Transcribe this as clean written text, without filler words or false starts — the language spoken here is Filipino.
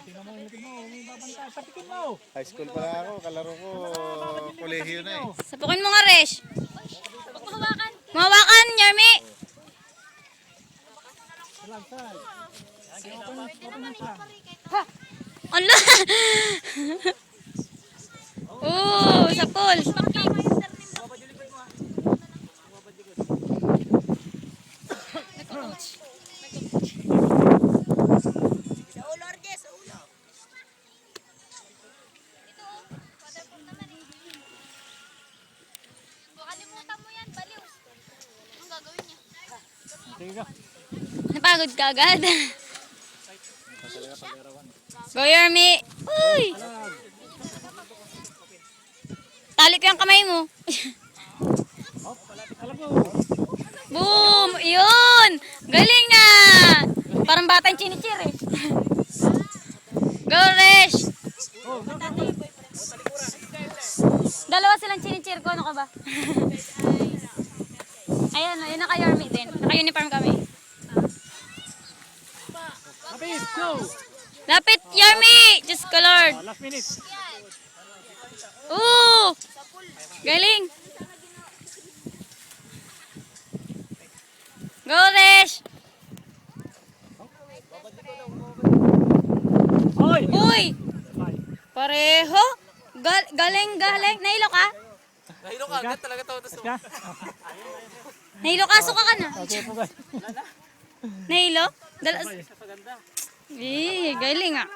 tingnan mo, tingnan mo. May babanta. Sapikin mo. High school pa lang ako, kalaro ko, kolehiyo na eh. Sapukin mo nga, Resh. Mahawakan, Yermi. Salag, salag. Open na siya. Ala! Sa pool. Sige ka. Napagod ka agad. Go, Yermi. Uy! Tali ko yung kamay mo. Talago. Boom! Yun! Galing na! Parang batang chinichir eh. Go, Resh! Dalawa silang chinichir ko. Ano ka ba? Ayan, yun naka-Yermi din. Naka-uniform kami. Lapit, go. Lapit, Yermi! Diyos ko, Lord. Last minute. Ooh! Galing! Go, Resh! Hoy! Uy! Pareho? Galing. Nahilo ka? Nahilo ka agad talaga to. Ka? Nahilo ka? Suka ka na. Okay po guys. Nahilo? Galing ah.